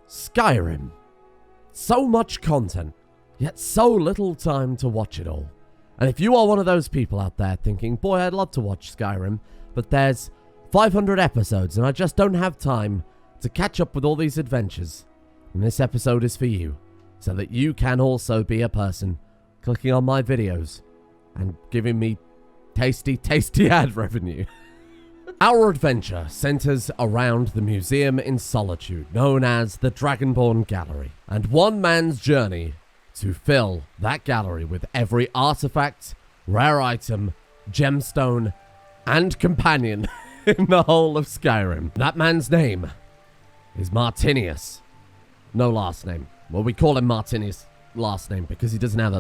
Skyrim. So much content, yet so little time to watch it all. And if you are one of those people out there thinking, boy, I'd love to watch Skyrim, but there's 500 episodes and I just don't have time to catch up with all these adventures, then this episode is for you, so that you can also be a person clicking on my videos and giving me tasty ad revenue. Our adventure centers around the museum in Solitude, known as the Dragonborn Gallery, and one man's journey to fill that gallery with every artifact, rare item, gemstone, and companion in the whole of Skyrim. That man's name is Martinius. No last name. Well, we call him Martinius last name because he doesn't have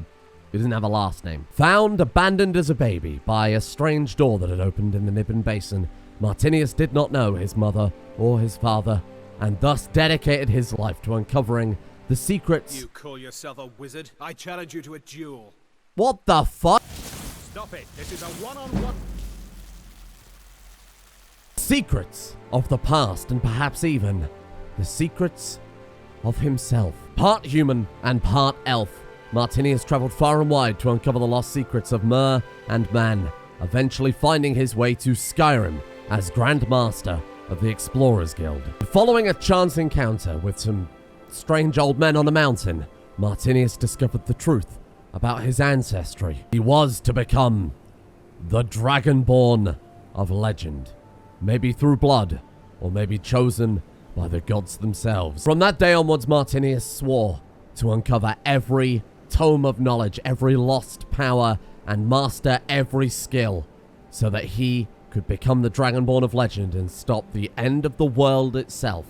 a last name. Found abandoned as a baby by a strange door that had opened in the Niben Basin, Martinius did not know his mother or his father, and thus dedicated his life to uncovering the secrets. You call yourself a wizard? I challenge you to a duel. What the fuck? Stop it. This is a one-on-one. Secrets of the past, and perhaps even the secrets of himself. Part human and part elf, Martinius traveled far and wide to uncover the lost secrets of Mer and Man, eventually finding his way to Skyrim as Grand Master of the Explorers Guild. Following a chance encounter with some strange old men on a mountain, Martinius discovered the truth about his ancestry. He was to become the Dragonborn of legend, maybe through blood, or maybe chosen by the gods themselves. From that day onwards, Martinius swore to uncover every tome of knowledge, every lost power, and master every skill, so that he could become the Dragonborn of legend and stop the end of the world itself.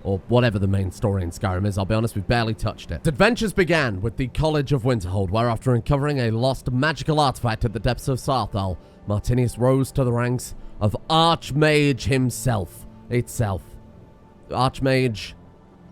Or whatever the main story in Skyrim is. I'll be honest, we've barely touched it. His adventures began with the College of Winterhold, where after uncovering a lost magical artifact at the depths of Sarthal, Martinius rose to the ranks of Archmage himself. Archmage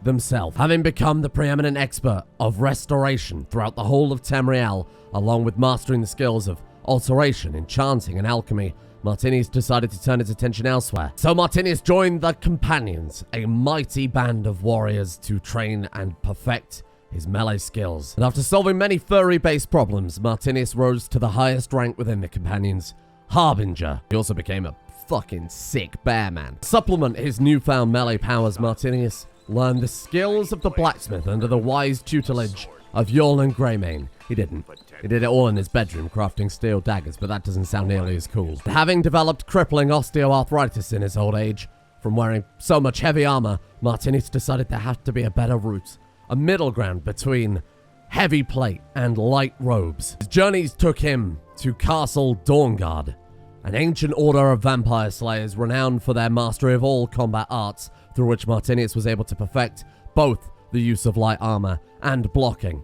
themselves, having become the preeminent expert of restoration throughout the whole of Tamriel, along with mastering the skills of alteration, enchanting, and alchemy. Martinius decided to turn his attention elsewhere. So Martinius joined the Companions, a mighty band of warriors to train and perfect his melee skills. And after solving many furry-based problems, Martinius rose to the highest rank within the Companions, Harbinger. He also became a fucking sick bear man. To supplement his newfound melee powers, Martinius learned the skills of the blacksmith under the wise tutelage of Yorlan Greymane. He didn't. He did it all in his bedroom, crafting steel daggers, but that doesn't sound nearly as cool. Having developed crippling osteoarthritis in his old age from wearing so much heavy armor, Martinius decided there had to be a better route, a middle ground between heavy plate and light robes. His journeys took him to Castle Dawnguard, an ancient order of vampire slayers renowned for their mastery of all combat arts, through which Martinius was able to perfect both the use of light armor and blocking.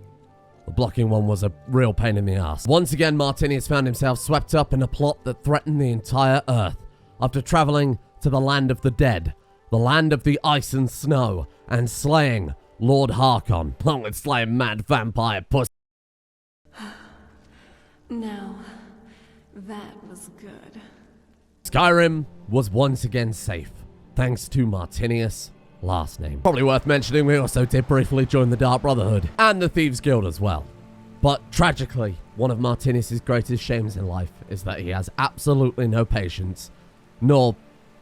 The blocking one was a real pain in the ass. Once again, Martinius found himself swept up in a plot that threatened the entire earth. After traveling to the land of the dead, the land of the ice and snow, and slaying Lord Harkon, along with slaying mad vampire pussy. Now, that was good. Skyrim was once again safe, thanks to Martinius' last name. Probably worth mentioning, we also did briefly join the Dark Brotherhood and the Thieves Guild as well. But tragically, one of Martinius' greatest shames in life is that he has absolutely no patience, nor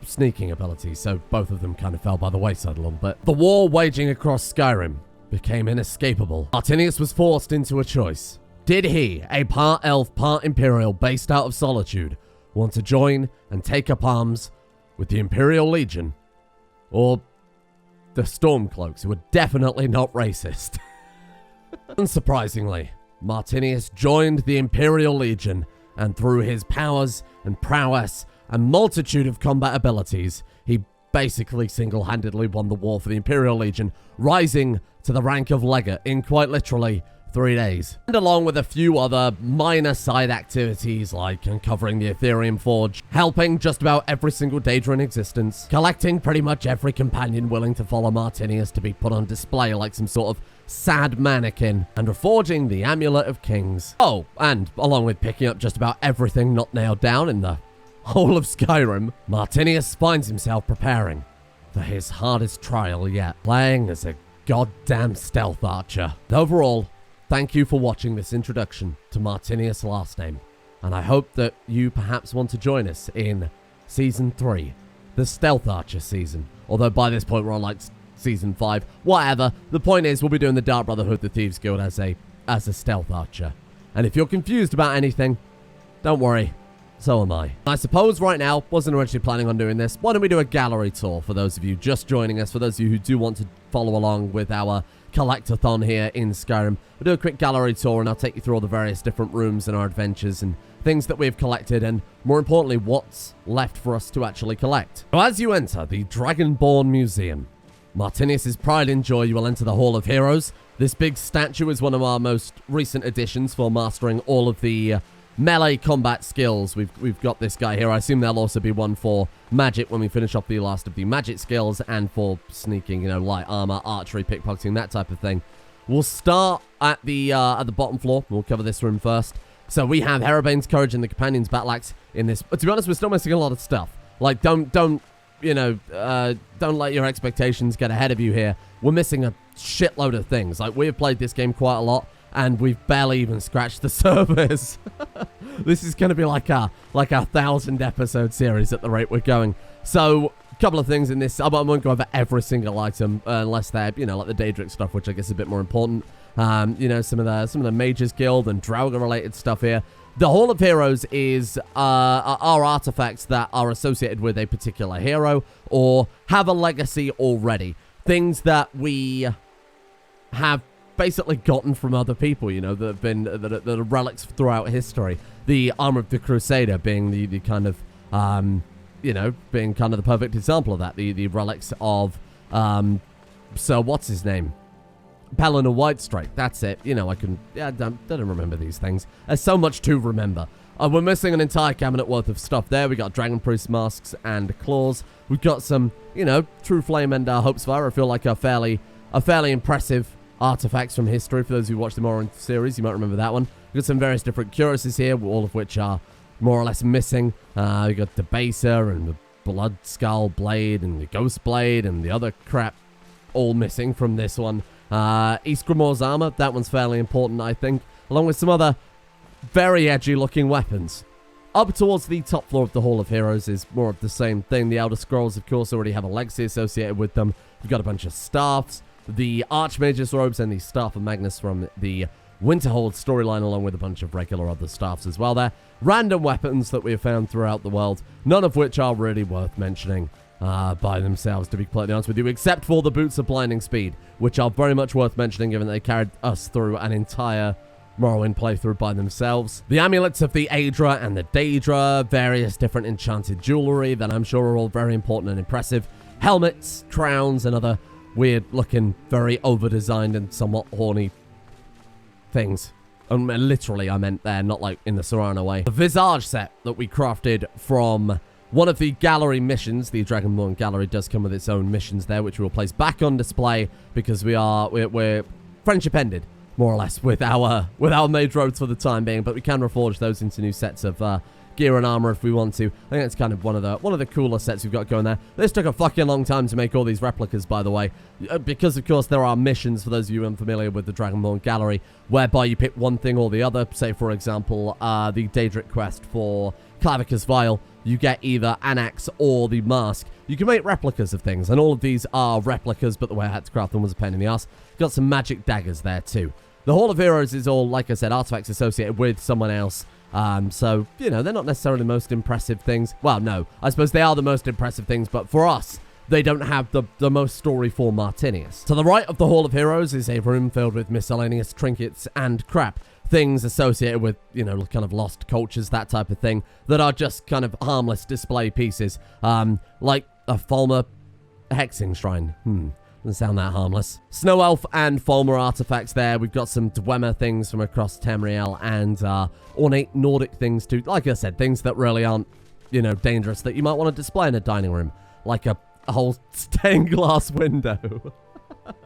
sneaking ability, so both of them kind of fell by the wayside a little bit. The war waging across Skyrim became inescapable. Martinius was forced into a choice. Did he, a part elf, part imperial, based out of Solitude, want to join and take up arms with the Imperial Legion, or the Stormcloaks, who are definitely not racist? Unsurprisingly, Martinius joined the Imperial Legion, and through his powers and prowess and multitude of combat abilities, he basically single-handedly won the war for the Imperial Legion, rising to the rank of Legate in quite literally 3 days. And along with a few other minor side activities like uncovering the Ethereum Forge, helping just about every single Daedra in existence, collecting pretty much every companion willing to follow Martinius to be put on display like some sort of sad mannequin, and reforging the Amulet of Kings. Oh, and along with picking up just about everything not nailed down in the whole of Skyrim, Martinius finds himself preparing for his hardest trial yet, playing as a goddamn stealth archer. Overall, thank you for watching this introduction to Martinius' last name, and I hope that you perhaps want to join us in Season 3, the Stealth Archer season. Although by this point we're on like Season 5, whatever. The point is we'll be doing the Dark Brotherhood, the Thieves Guild as a Stealth Archer. And if you're confused about anything, don't worry, so am I. I suppose right now, wasn't originally planning on doing this. Why don't we do a gallery tour for those of you just joining us, for those of you who do want to follow along with our collectathon here in Skyrim. We'll do a quick gallery tour and I'll take you through all the various different rooms and our adventures and things that we've collected, and more importantly, what's left for us to actually collect. So as you enter the Dragonborn Museum, Martinius' pride and joy, you will enter the Hall of Heroes. This big statue is one of our most recent additions for mastering all of the melee combat skills. We've got this guy here. I assume there'll also be one for magic when we finish off the last of the magic skills, and for sneaking, you know, light armor, archery, pickpocketing, that type of thing. We'll start at the bottom floor. We'll cover this room first. So we have Herobane's Courage and the Companion's Battle Axe in this. But to be honest, we're still missing a lot of stuff. Like, don't let your expectations get ahead of you here. We're missing a shitload of things. Like, we've played this game quite a lot, and we've barely even scratched the surface. This is going to be like a 1,000 episode series at the rate we're going. So, a couple of things in this. I won't go over every single item unless they're, you know, like the Daedric stuff, which I guess is a bit more important. You know, some of the Mages Guild and Draugr related stuff here. The Hall of Heroes is are artifacts that are associated with a particular hero or have a legacy already. Things that we have basically gotten from other people, you know, that have been that are relics throughout history. The Armor of the Crusader being the kind of you know, being kind of the perfect example of that. The relics of so what's his name? Pelennor Whitestrike, that's it. You know, I don't remember these things. There's so much to remember. We're missing an entire cabinet worth of stuff there. We got Dragon Priest masks and claws. We've got some, you know, True Flame and Hopesfire. I feel like a fairly impressive artifacts from history. For those who watched the Morrowind series, you might remember that one. We've got some various different cuirasses here, all of which are more or less missing. We got the Baser and the Blood Skull Blade and the Ghost Blade and the other crap, all missing from this one. East Grimoire's armor, that one's fairly important, I think, along with some other very edgy looking weapons. Up towards the top floor of the Hall of Heroes is more of the same thing. The Elder Scrolls, of course, already have a legacy associated with them. We've got a bunch of staffs, the Archmage's robes, and the Staff of Magnus from the Winterhold storyline, along with a bunch of regular other staffs as well there. Random weapons that we have found throughout the world, none of which are really worth mentioning by themselves, to be completely honest with you, except for the Boots of Blinding Speed, which are very much worth mentioning given that they carried us through an entire Morrowind playthrough by themselves. The amulets of the Aedra and the Daedra, various different enchanted jewelry that I'm sure are all very important and impressive. Helmets, crowns, and other weird-looking, very over-designed and somewhat horny things. Literally, I meant there, not like in the Serrano way. The Visage set that we crafted from one of the gallery missions. The Dragonborn Gallery does come with its own missions there, which we will place back on display because we're friendship ended, more or less, with our mage robes for the time being, but we can reforge those into new sets of gear and armor if we want to. I think it's kind of one of the cooler sets we've got going there. This took a fucking long time to make all these replicas, by the way, because of course there are missions, for those of you unfamiliar with the Dragonborn Gallery, whereby you pick one thing or the other. Say, for example, the Daedric quest for Clavicus Vial. You get either an axe or the mask. You can make replicas of things, and all of these are replicas, but the way I had to craft them was a pain in the ass. Got some magic daggers there too. The Hall of Heroes is all, like I said, artifacts associated with someone else. So, you know, they're not necessarily the most impressive things. Well, no, I suppose they are the most impressive things, but for us, they don't have the most story for Martinius. To the right of the Hall of Heroes is a room filled with miscellaneous trinkets and crap. Things associated with, you know, kind of lost cultures, that type of thing, that are just kind of harmless display pieces. Like a Falmer hexing shrine. Doesn't sound that harmless. Snow Elf and Falmer artifacts there. We've got some Dwemer things from across Tamriel and ornate Nordic things too. Like I said, things that really aren't, you know, dangerous, that you might want to display in a dining room. Like a whole stained glass window.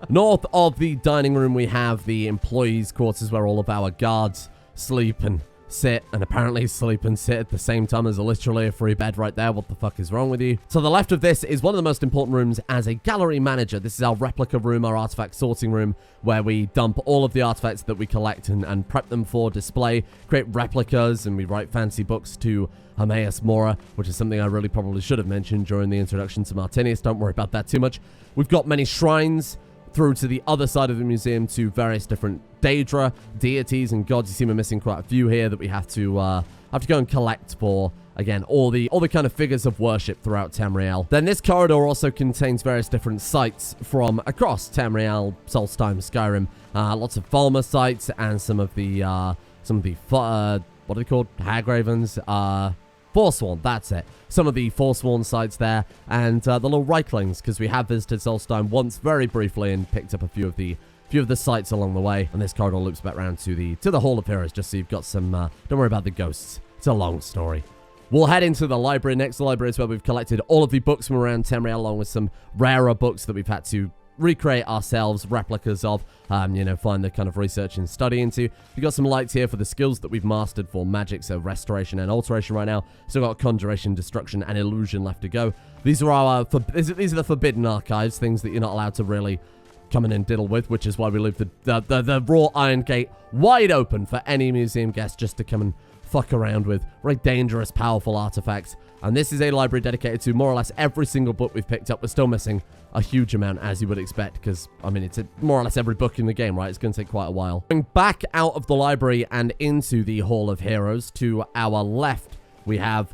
North of the dining room, we have the employees' quarters where all of our guards sleep and sit, and apparently sleep and sit at the same time. There's literally a free bed right there. What the fuck is wrong with you? To the left of this is one of the most important rooms as a gallery manager. This is our replica room, our artifact sorting room, where we dump all of the artifacts that we collect and prep them for display, create replicas, and we write fancy books to High-Chancellor, which is something I really probably should have mentioned during the introduction to Martinius. Don't worry about that too much. We've got many shrines through to the other side of the museum to various different Daedra, deities, and gods. You see we're missing quite a few here that we have to go and collect for, again, all the kind of figures of worship throughout Tamriel. Then this corridor also contains various different sites from across Tamriel, Solstheim, Skyrim. Lots of Falmer sites and some of the what are they called? Hagravens, Forsworn, that's it. Some of the Forsworn sites there, and the little Reiklings, because we have visited Solstheim once very briefly and picked up a few of the sites along the way. And this corridor loops back around to the Hall of Heroes, just so you've got some, don't worry about the ghosts. It's a long story. We'll head into the library. Next, the library is where we've collected all of the books from around Tamriel, along with some rarer books that we've had to recreate ourselves, replicas of, find the kind of research and study into. We've got some lights here for the skills that we've mastered for magic, so restoration and alteration right now. Still got conjuration, destruction, and illusion left to go. These are our these are the forbidden archives, things that you're not allowed to really come in and diddle with, which is why we leave the raw iron gate wide open for any museum guest just to come and fuck around with. Very dangerous, powerful artifacts. And this is a library dedicated to more or less every single book we've picked up. We're still missing a huge amount, as you would expect, because, I mean, it's more or less every book in the game, right? It's going to take quite a while. Going back out of the library and into the Hall of Heroes, to our left, we have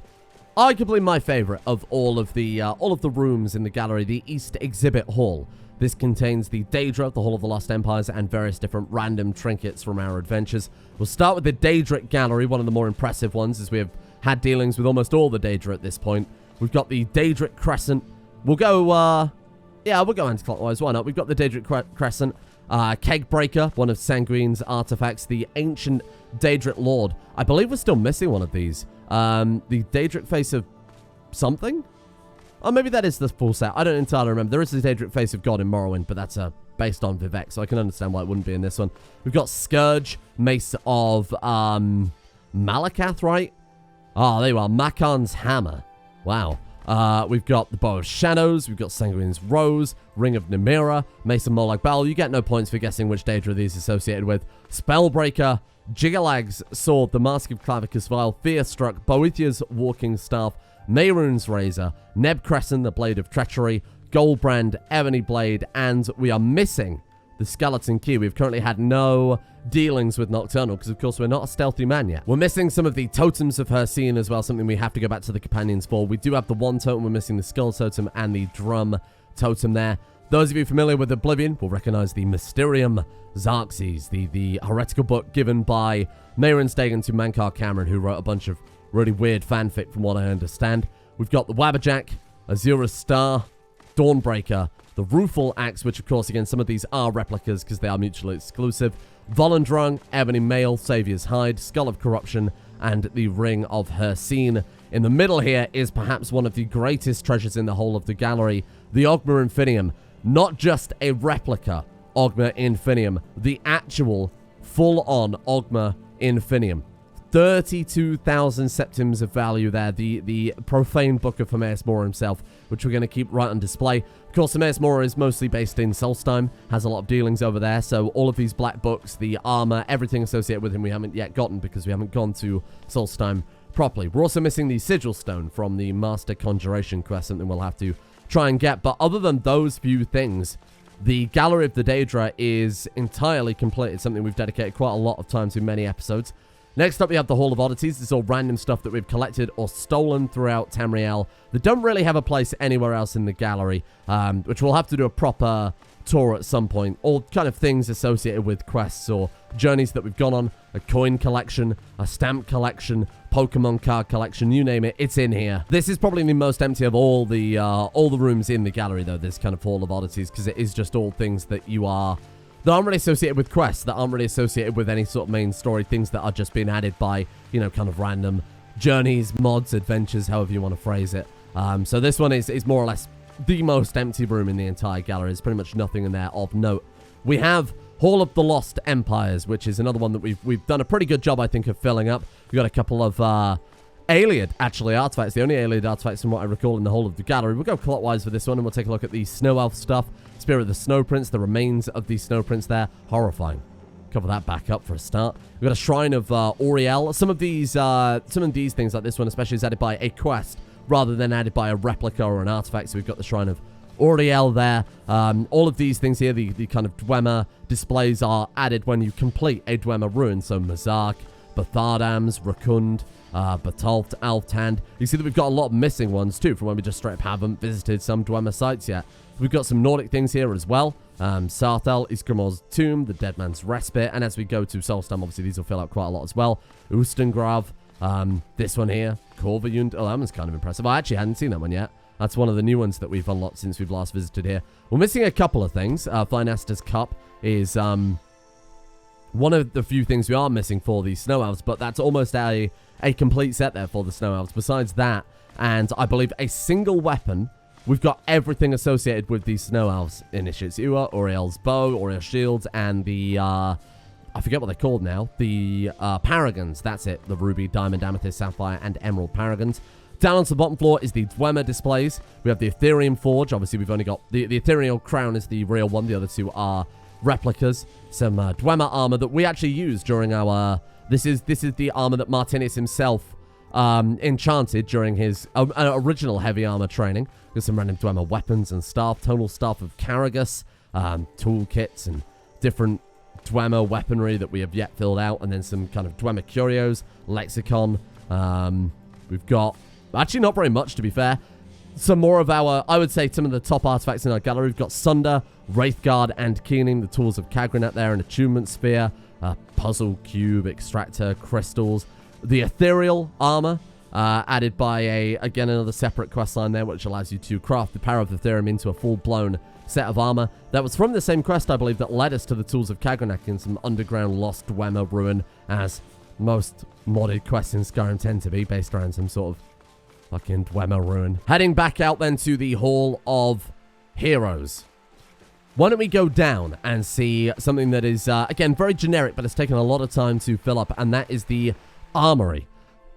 arguably my favorite of all of the rooms in the gallery, the East Exhibit Hall. This contains the Daedra, the Hall of the Lost Empires, and various different random trinkets from our adventures. We'll start with the Daedric Gallery, one of the more impressive ones, as we have had dealings with almost all the Daedra at this point. We've got the Daedric Crescent. We'll go, we'll go anti-clockwise, why not? We've got the Daedric Crescent, Keg Breaker, one of Sanguine's artifacts, the Ancient Daedric Lord. I believe we're still missing one of these. The Daedric Face of something? Oh, maybe that is the full set. I don't entirely remember. There is the Daedric Face of God in Morrowind, but that's based on Vivek, so I can understand why it wouldn't be in this one. We've got Scourge, Mace of Malakath, right? Oh, there you are. Makan's Hammer. Wow. We've got the Bow of Shadows. We've got Sanguine's Rose, Ring of Nimira, Mace of Molag Bal. You get no points for guessing which Daedra these associated with. Spellbreaker, Jigalag's Sword, the Mask of Clavicus Vile, Fearstruck, Boethia's Walking Staff, Mehrunes Razor, Neb Crescent, the Blade of Treachery, Goldbrand, Ebony Blade, and we are missing the Skeleton Key. We've currently had no dealings with Nocturnal because, of course, we're not a stealthy man yet. We're missing some of the totems of Hircine as well, something we have to go back to the companions for. We do have the one totem. We're missing the Skull Totem and the Drum Totem there. Those of you familiar with Oblivion will recognize the Mysterium Xarxes, the heretical book given by Mehrunes Dagon to Mankar Cameron, who wrote a bunch of really weird fanfic from what I understand. We've got the Wabbajack, Azura's Star, Dawnbreaker, the Rueful Axe, which of course again some of these are replicas because they are mutually exclusive, Volendrung, Ebony Mail, Saviour's Hide, Skull of Corruption, and the Ring of Hircine. In the middle here is perhaps one of the greatest treasures in the whole of the gallery, the Ogma Infinium. Not just a replica Ogma Infinium, the actual full-on Ogma Infinium. 32,000 septims of value there, the profane book of High-Chancellor himself, which we're going to keep right on display. Of course, High-Chancellor is mostly based in Solstheim, has a lot of dealings over there, so all of these black books, the armor, everything associated with him we haven't yet gotten because we haven't gone to Solstheim properly. We're also missing the Sigil Stone from the Master Conjuration quest, something we'll have to try and get, but other than those few things, the Gallery of the Daedra is entirely complete. It's something we've dedicated quite a lot of time to, many episodes. Next up, we have the Hall of Oddities. This is all random stuff that we've collected or stolen throughout Tamriel that don't really have a place anywhere else in the gallery, which we'll have to do a proper tour at some point. All kind of things associated with quests or journeys that we've gone on. A coin collection, a stamp collection, Pokemon card collection, you name it, it's in here. This is probably the most empty of all the rooms in the gallery, though, this kind of Hall of Oddities, because it is just all things that aren't really associated with quests, that aren't really associated with any sort of main story, things that are just being added by, kind of random journeys, mods, adventures, however you want to phrase it. So this one is more or less the most empty room in the entire gallery. There's pretty much nothing in there of note. We have Hall of the Lost Empires, which is another one that we've done a pretty good job, I think, of filling up. We've got a couple of Alien, actually, artifacts. The only Alien artifacts from what I recall in the whole of the gallery. We'll go clockwise for this one, and we'll take a look at the Snow Elf stuff. Spirit of the Snow Prince, the remains of the Snow Prince there. Horrifying. Cover that back up for a start. We've got a Shrine of Auriel. Some of these things, like this one especially, is added by a quest rather than added by a replica or an artifact. So we've got the Shrine of Auriel there. All of these things here, the kind of Dwemer displays, are added when you complete a Dwemer ruin. So Mazark, Bathardams, Rakund, Batolft, Alftand. You see that we've got a lot of missing ones too from when we just straight up haven't visited some Dwemer sites yet. We've got some Nordic things here as well. Sarthel, Isgrimor's Tomb, the Dead Man's Respite, and as we go to Solstam, obviously these will fill out quite a lot as well. Ustengrav, this one here, Korvajund. Oh, that one's kind of impressive. I actually hadn't seen that one yet. That's one of the new ones that we've unlocked since we've last visited here. We're missing a couple of things. Finaster's Cup is one of the few things we are missing for the Snow Elves, but that's almost a complete set there for the Snow Elves. Besides that, and I believe a single weapon, we've got everything associated with the Snow Elves. Initiate's Ua, Auriel's Bow, Auriel's Shields, and the, I forget what they're called now. The Paragons, that's it. The Ruby, Diamond, Amethyst, Sapphire, and Emerald Paragons. Down onto the bottom floor is the Dwemer displays. We have the Ethereum Forge. Obviously, we've only got the Ethereal Crown is the real one. The other two are replicas. Some Dwemer armor that we actually used during our... This is the armor that Martinius himself enchanted during his original heavy armor training. There's some random Dwemer weapons and staff. Tonal Staff of Karagus. Toolkits and different Dwemer weaponry that we have yet filled out. And then some kind of Dwemer curios. Lexicon. We've got... Actually, not very much, to be fair. Some more of our, I would say, some of the top artifacts in our gallery. We've got Sunder, Wraithguard, and Keening, the tools of Kagranat there, an Attunement Sphere, Puzzle Cube, Extractor, Crystals, the Ethereal Armor, added by again, another separate quest line there, which allows you to craft the power of the Ethereum into a full-blown set of armor. That was from the same quest, I believe, that led us to the tools of Kagranat in some underground lost Dwemer ruin, as most modded quests in Skyrim tend to be, based around some sort of fucking Dwemer ruin. Heading back out then to the Hall of Heroes. Why don't we go down and see something that is, again, very generic, but it's taken a lot of time to fill up, and that is the Armory.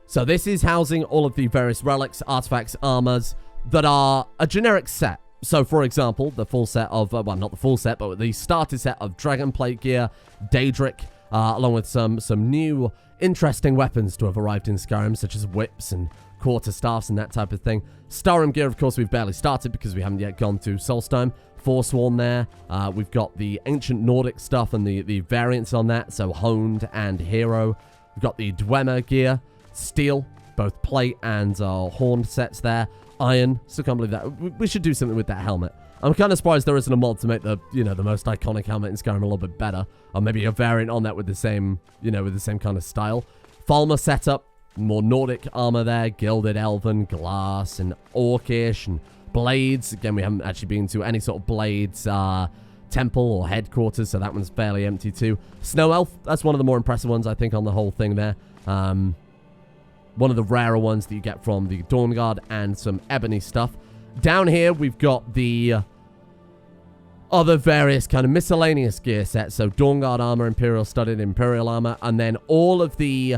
So this is housing all of the various relics, artifacts, armors that are a generic set. So, for example, the full set of, well, not the full set, but the starter set of Dragonplate gear, Daedric, along with some new interesting weapons to have arrived in Skyrim, such as whips and quarterstaffs and that type of thing. Starum gear, of course, we've barely started because we haven't yet gone to Solstheim. Forsworn there. We've got the ancient Nordic stuff and the variants on that, so Honed and Hero. We've got the Dwemer gear, Steel, both plate and horned sets there. Iron, still can't believe that. We should do something with that helmet. I'm kind of surprised there isn't a mod to make the, the most iconic helmet in Skyrim a little bit better. Or maybe a variant on that with the same, with the same kind of style. Falmer setup. More Nordic armor there, gilded elven, glass, and orcish, and blades. Again, we haven't actually been to any sort of blades temple or headquarters, so that one's fairly empty too. Snow Elf, that's one of the more impressive ones, I think, on the whole thing there. One of the rarer ones that you get from the Dawnguard and some ebony stuff. Down here, we've got the other various kind of miscellaneous gear sets, so Dawnguard armor, Imperial studded, Imperial armor, and then all of the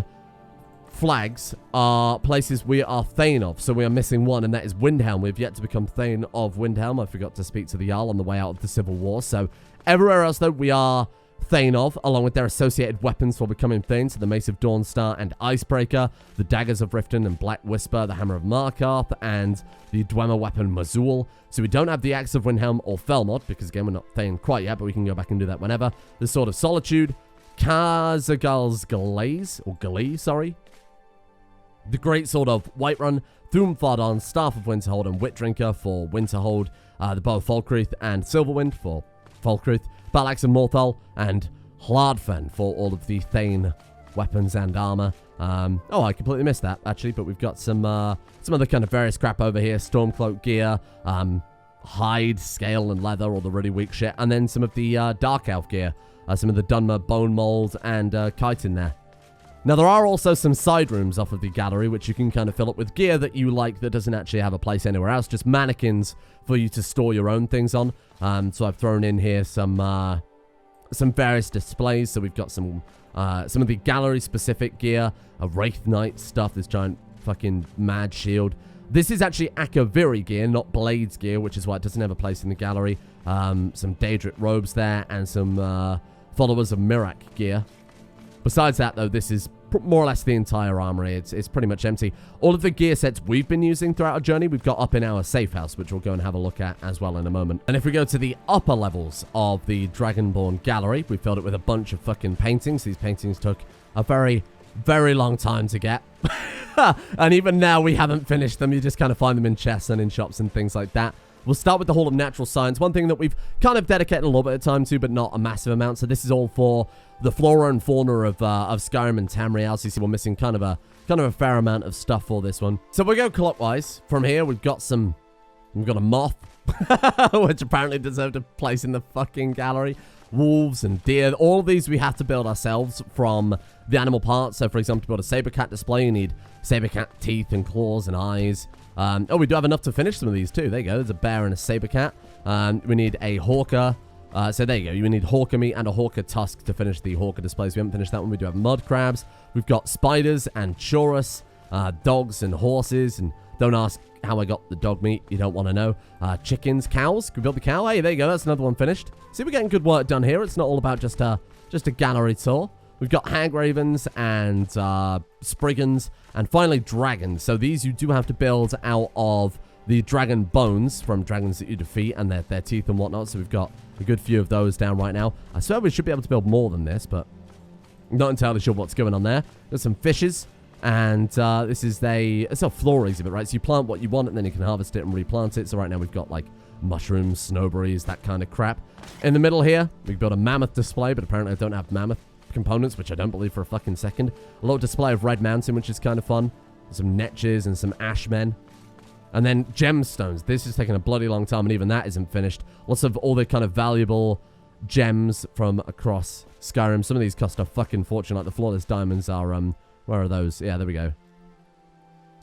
flags are places we are Thane of, so we are missing one, and that is Windhelm. We've yet to become Thane of Windhelm. I forgot to speak to the Jarl on the way out of the Civil War, so everywhere else, though, we are Thane of, along with their associated weapons for becoming Thane, so the Mace of Dawnstar and Icebreaker, the Daggers of Riften and Black Whisper, the Hammer of Markarth, and the Dwemer weapon Mazul. So we don't have the Axe of Windhelm or Felmod, because again, we're not Thane quite yet, but we can go back and do that whenever. The Sword of Solitude, Kazaghal's Glaze, or Glee, sorry. The Great Sword of Whiterun, Thumfardon, Staff of Winterhold, and Witdrinker for Winterhold, the Bow of Falkreath and Silverwind for Falkreath, Balax of Morthal, and Hlardfen for all of the Thane weapons and armor. Oh, I completely missed that, actually, but we've got some other kind of various crap over here. Stormcloak gear, hide, scale, and leather, all the really weak shit, and then some of the Dark Elf gear, some of the Dunmer bone mold and chitin there. Now, there are also some side rooms off of the gallery, which you can kind of fill up with gear that you like that doesn't actually have a place anywhere else. Just mannequins for you to store your own things on. So I've thrown in here some some various displays. So we've got some of the gallery-specific gear, a Wraith Knight stuff, this giant fucking mad shield. This is actually Akaviri gear, not Blades gear, which is why it doesn't have a place in the gallery. Some Daedric robes there, and some followers of Mirak gear. Besides that, though, this is more or less the entire armory. It's pretty much empty. All of the gear sets we've been using throughout our journey, we've got up in our safe house, which we'll go and have a look at as well in a moment. And if we go to the upper levels of the Dragonborn gallery, we filled it with a bunch of fucking paintings. These paintings took a very, very long time to get. And even now, we haven't finished them. You just kind of find them in chests and in shops and things like that. We'll start with the Hall of Natural Science. One thing that we've kind of dedicated a little bit of time to, but not a massive amount. So this is all for the flora and fauna of Skyrim and Tamriel. So you see we're missing kind of a fair amount of stuff for this one. So we'll go clockwise. From here, we've got a moth, which apparently deserved a place in the fucking gallery. Wolves and deer. All of these we have to build ourselves from the animal parts. So for example, to build a saber cat display, you need saber cat teeth and claws and eyes. Oh, we do have enough to finish some of these too. There you go. There's a bear and a saber cat. We need a hawker. So there you go. You need hawker meat and a hawker tusk to finish the hawker displays. We haven't finished that one. We do have mud crabs. We've got spiders and churus, dogs and horses. And don't ask how I got the dog meat. You don't want to know. Chickens, cows. Can we build the cow? Hey, there you go. That's another one finished. See, we're getting good work done here. It's not all about just a gallery tour. We've got hag ravens and spriggans, and finally dragons. So these you do have to build out of the dragon bones from dragons that you defeat and their teeth and whatnot. So we've got a good few of those down right now. I swear we should be able to build more than this, but I'm not entirely sure what's going on there. There's some fishes, and this is it's a flora exhibit, right? So you plant what you want, and then you can harvest it and replant it. So right now we've got like mushrooms, snowberries, that kind of crap. In the middle here, we've got a mammoth display, but apparently I don't have mammoth components, which I don't believe for a fucking second. A little display of Red Mountain, which is kind of fun. Some netches and some ashmen. And then gemstones. This is taking a bloody long time, and even that isn't finished. Lots of all the kind of valuable gems from across Skyrim. Some of these cost a fucking fortune, like the flawless diamonds are, where are those? Yeah, there we go.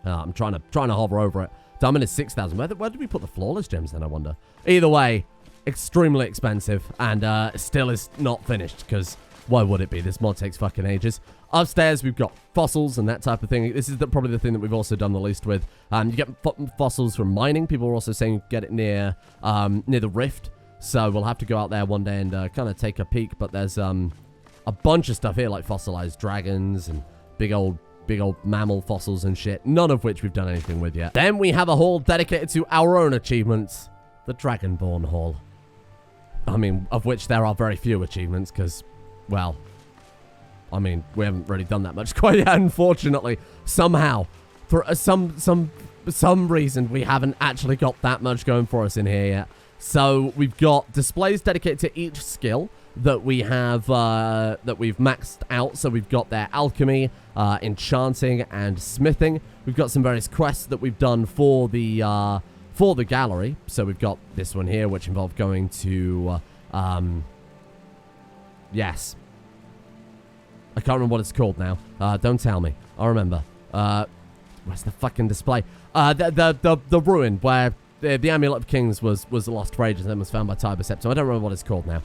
I'm trying to hover over it. Diamond is 6,000. Where did we put the flawless gems then, I wonder? Either way, extremely expensive, and still is not finished, because why would it be? This mod takes fucking ages. Upstairs, we've got fossils and that type of thing. This is probably the thing that we've also done the least with. You get fossils from mining. People are also saying get it near the rift. So we'll have to go out there one day and kind of take a peek. But there's a bunch of stuff here, like fossilized dragons and big old mammal fossils and shit. None of which we've done anything with yet. Then we have a hall dedicated to our own achievements. The Dragonborn Hall. I mean, of which there are very few achievements, because, well, I mean, we haven't really done that much quite yet, unfortunately. Somehow, for some reason, we haven't actually got that much going for us in here yet. So we've got displays dedicated to each skill that we have, that we've maxed out. So we've got their alchemy, enchanting, and smithing. We've got some various quests that we've done for the gallery. So we've got this one here, which involved going to, yes. I can't remember what it's called now. Don't tell me. I'll remember. Where's the fucking display? The ruin where the Amulet of Kings was lost for ages and then was found by Tiber Septim. I don't remember what it's called now.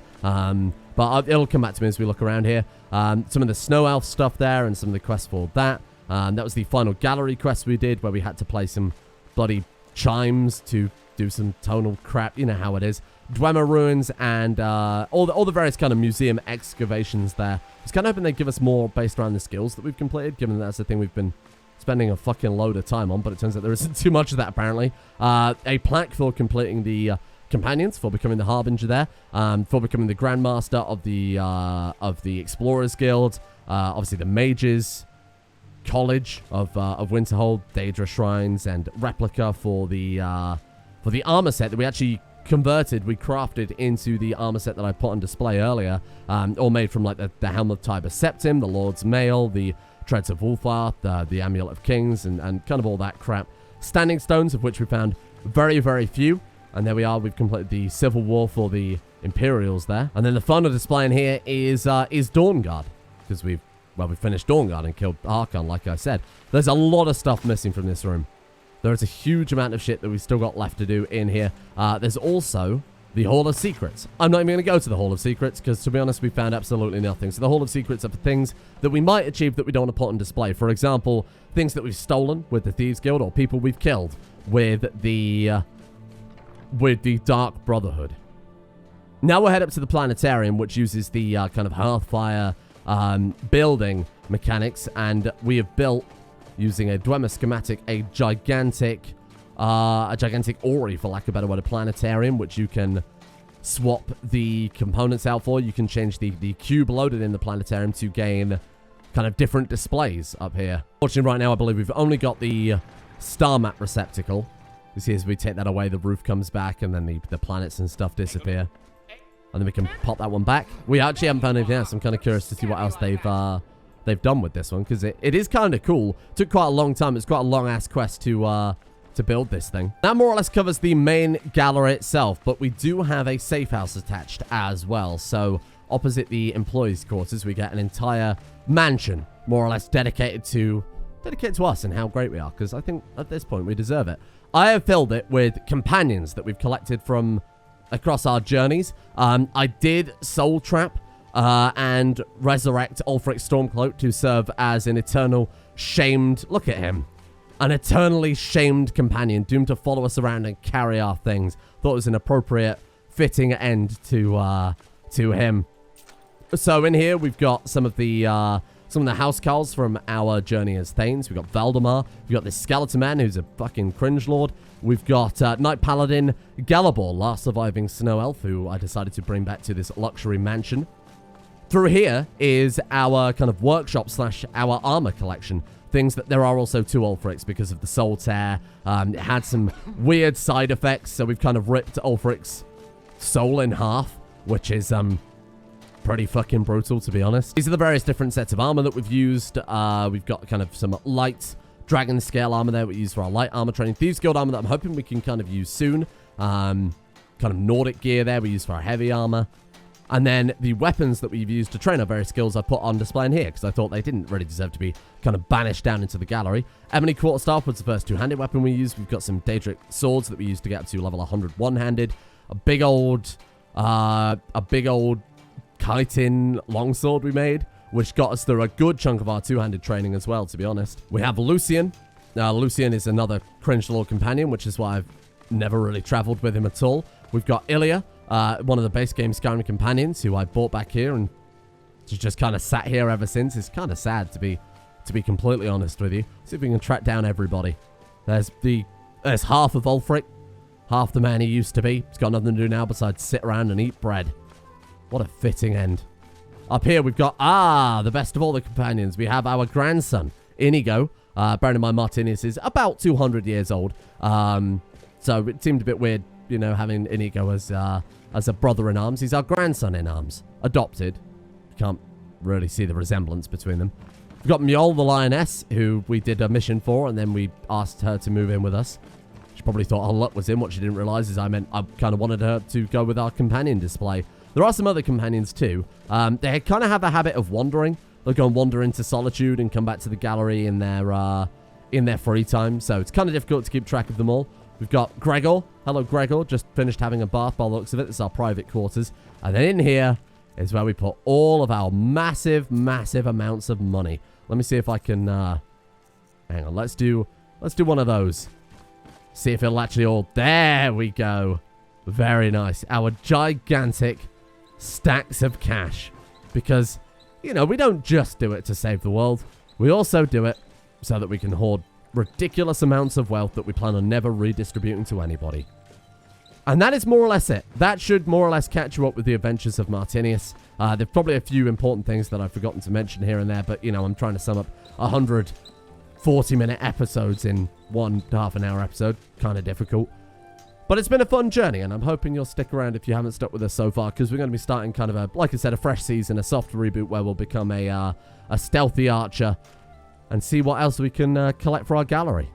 But it'll come back to me as we look around here. Some of the Snow Elf stuff there and some of the quests for that. That was the final gallery quest we did, where we had to play some bloody chimes to do some tonal crap. You know how it is. Dwemer ruins and all the various kind of museum excavations there. I was kind of hoping they'd give us more based around the skills that we've completed, given that that's the thing we've been spending a fucking load of time on, but it turns out there isn't too much of that, apparently. A plaque for completing the companions, for becoming the Harbinger there, for becoming the Grandmaster of the Explorers Guild, obviously the Mages College of Winterhold, Daedra Shrines, and replica for the armor set that we actually converted, we crafted into the armor set that I put on display earlier, all made from like the Helm of Tiber Septim, the Lord's Mail, the Treads of Ulthar, the Amulet of Kings, and kind of all that crap. Standing stones, of which we found very, very few. And there we are, we've completed the Civil War for the Imperials there. And then the final display in here is Dawnguard, because we finished Dawnguard and killed Archon, like I said. There's a lot of stuff missing from this room. There is a huge amount of shit that we've still got left to do in here. There's also the Hall of Secrets. I'm not even going to go to the Hall of Secrets because, to be honest, we found absolutely nothing. So the Hall of Secrets are for things that we might achieve that we don't want to put on display. For example, things that we've stolen with the Thieves Guild or people we've killed with the Dark Brotherhood. Now we'll head up to the planetarium, which uses the kind of Hearthfire building mechanics, and we have built, using a Dwemer schematic, a gigantic Ori, for lack of a better word, a planetarium, which you can swap the components out for. You can change the cube loaded in the planetarium to gain kind of different displays up here. Fortunately, right now, I believe we've only got the star map receptacle. You see, as we take that away, the roof comes back, and then the planets and stuff disappear. And then we can pop that one back. We actually haven't found anything else. I'm kind of curious to see what else they've done with this one, because it is kind of cool. Took quite a long time. It's quite a long-ass quest to build this thing. That more or less covers the main gallery itself, but we do have a safe house attached as well. So opposite the employees' quarters, we get an entire mansion, more or less dedicated to us and how great we are, because I think at this point we deserve it. I have filled it with companions that we've collected from across our journeys. I did soul trap and resurrect Ulfric Stormcloak to serve as an eternal shamed, look at him, an eternally shamed companion, doomed to follow us around and carry our things. Thought it was an appropriate, fitting end to him. So in here we've got some of the housecarls from our journey as Thanes. We've got Valdemar. We've got this skeleton man who's a fucking cringe lord. We've got Knight Paladin Galabor, last surviving snow elf, who I decided to bring back to this luxury mansion. Through here is our kind of workshop / our armor collection. Things that there are also 2 Ulfrics because of the soul tear. It had some weird side effects, so we've kind of ripped Ulfric's soul in half, which is pretty fucking brutal, to be honest. These are the various different sets of armor that we've used. We've got kind of some light dragon scale armor there we use for our light armor training. Thieves Guild armor that I'm hoping we can kind of use soon. Kind of Nordic gear there we use for our heavy armor. And then the weapons that we've used to train our various skills I put on display in here, because I thought they didn't really deserve to be kind of banished down into the gallery. Ebony Quarterstaff was the first 2-handed weapon we used. We've got some Daedric swords that we used to get up to level 100 one-handed. A big old chitin longsword we made, which got us through a good chunk of our 2-handed training as well, to be honest. We have Lucian. Lucian is another cringe lord companion, which is why I've never really traveled with him at all. We've got Ilya, one of the base game Skyrim companions, who I brought back here and she's just kind of sat here ever since. It's kind of sad, to be completely honest with you. See if we can track down everybody. There's half of Ulfric, half the man he used to be. He's got nothing to do now besides sit around and eat bread. What a fitting end. Up here we've got, the best of all the companions. We have our grandson, Inigo. Bearing in mind Martinius is about 200 years old. So it seemed a bit weird, you know, having Inigo as a brother-in-arms. He's our grandson-in-arms. Adopted. You can't really see the resemblance between them. We've got Mjol the Lioness, who we did a mission for, and then we asked her to move in with us. She probably thought her luck was in. What she didn't realize is I kind of wanted her to go with our companion display. There are some other companions too. They kind of have a habit of wandering. They'll go and wander into solitude and come back to the gallery in their free time. So it's kind of difficult to keep track of them all. We've got Gregor. Hello, Gregor. Just finished having a bath by the looks of it. This is our private quarters. And then in here is where we put all of our massive, massive amounts of money. Let me see if I can... hang on. Let's do one of those. See if it'll actually all... There we go. Very nice. Our gigantic stacks of cash. Because, you know, we don't just do it to save the world. We also do it so that we can hoard ridiculous amounts of wealth that we plan on never redistributing to anybody. And that is more or less it. That should more or less catch you up with the adventures of Martinius. There's probably a few important things that I've forgotten to mention here and there, but, you know, I'm trying to sum up 100 40-minute episodes in one half-an-hour episode. Kind of difficult. But it's been a fun journey, and I'm hoping you'll stick around if you haven't stuck with us so far, because we're going to be starting kind of a, like I said, a fresh season, a soft reboot where we'll become a stealthy archer and see what else we can collect for our gallery.